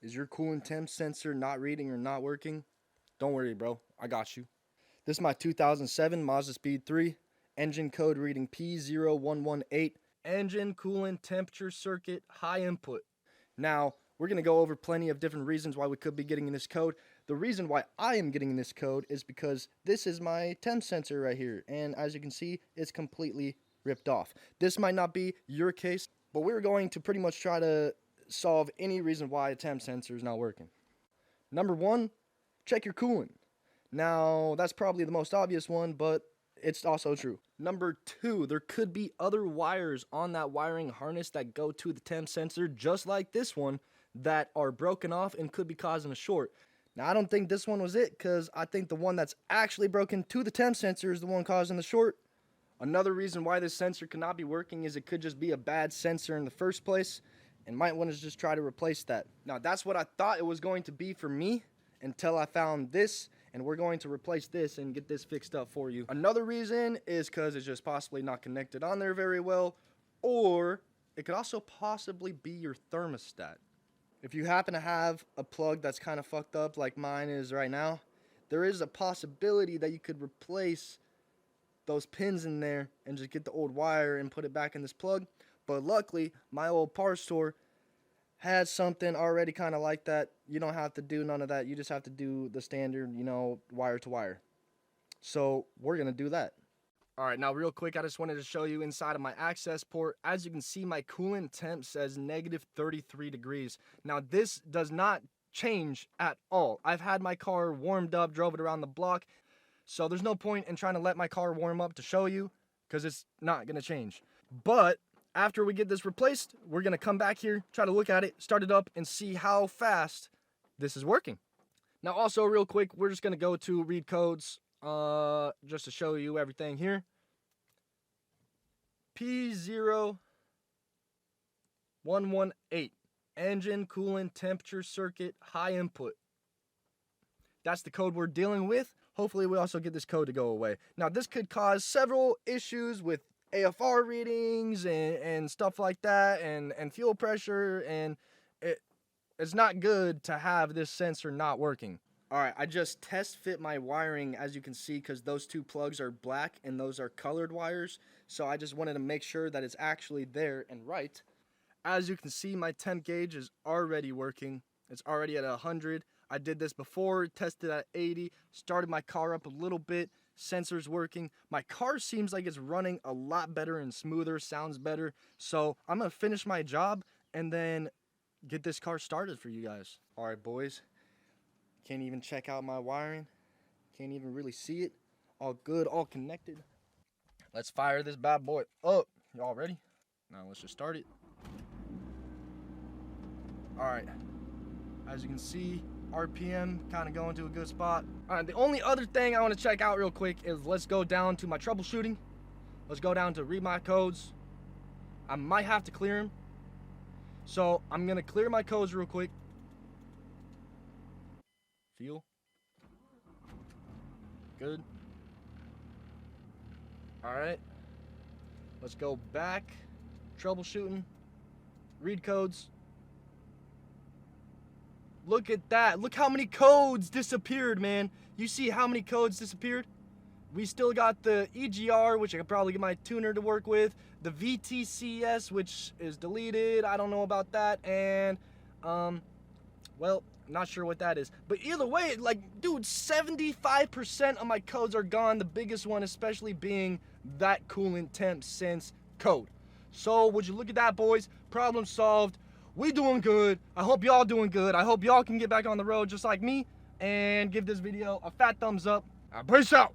Is your coolant temp sensor not reading or not working? Don't worry, bro. I got you. This is my 2007 Mazdaspeed3, engine code reading P0118, engine coolant temperature circuit high input. Now, we're going to go over plenty of different reasons why we could be getting in this code. The reason why I am getting in this code is because this is my temp sensor right here, and as you can see, it's completely ripped off. This might not be your case, but we're going to pretty much try to solve any reason why a temp sensor is not working. Number one, check your coolant. Now, that's probably the most obvious one, but it's also true. Number two, there could be other wires on that wiring harness that go to the temp sensor, just like this one, that are broken off and could be causing a short. Now, I don't think this one was it, because I think the one that's actually broken to the temp sensor is the one causing the short. Another reason why this sensor cannot be working is it could just be a bad sensor in the first place, and might want to just try to replace that. Now, that's what I thought it was going to be for me until I found this, and we're going to replace this and get this fixed up for you. Another reason is because it's just possibly not connected on there very well, or it could also possibly be your thermostat. If you happen to have a plug that's kind of fucked up like mine is right now, there is a possibility that you could replace those pins in there and just get the old wire and put it back in this plug. But luckily, my old parts store has something already kind of like that. You don't have to do none of that. You just have to do the standard, wire to wire. So we're going to do that. All right, now real quick, I just wanted to show you inside of my access port. As you can see, my coolant temp says negative 33 degrees. Now, this does not change at all. I've had my car warmed up, drove it around the block. So there's no point in trying to let my car warm up to show you, because it's not going to change. But after we get this replaced, we're going to come back here, try to look at it, start it up, and see how fast this is working. Now, also, real quick, we're just going to go to read codes just to show you everything here. P0118, engine coolant temperature circuit high input. That's the code we're dealing with. Hopefully, we also get this code to go away. Now, this could cause several issues with AFR readings and stuff like that, and fuel pressure, and it's not good to have this sensor not working. All right, I just test fit my wiring, as you can see, because those two plugs are black and those are colored wires. So I just wanted to make sure that it's actually there and right. As you can see, my temp gauge is already working. It's already at 100. I did this before, tested at 80, started my car up a little bit, sensor's working. My car seems like it's running a lot better and smoother, sounds better. So I'm going to finish my job and then get this car started for you guys. All right, boys. Can't even check out my wiring. Can't even really see it. All good, all connected. Let's fire this bad boy up. Y'all ready? Now let's just start it. All right. As you can see, RPM kind of going to a good spot. All right, the only other thing I want to check out real quick is let's go down to my troubleshooting. Let's go down to read my codes. I might have to clear them. So I'm going to clear my codes real quick. Fuel. Good. All right. Let's go back. Troubleshooting. Read codes. Look at that. Look how many codes disappeared, man. You see how many codes disappeared? We still got the EGR, which I could probably get my tuner to work with. The VTCS, which is deleted. I don't know about that. And, well, not sure what that is. But either way, like, dude, 75% of my codes are gone. The biggest one especially being that coolant temp sense code. So, would you look at that, boys? Problem solved. We doing good. I hope y'all doing good. I hope y'all can get back on the road just like me and give this video a fat thumbs up. Peace out.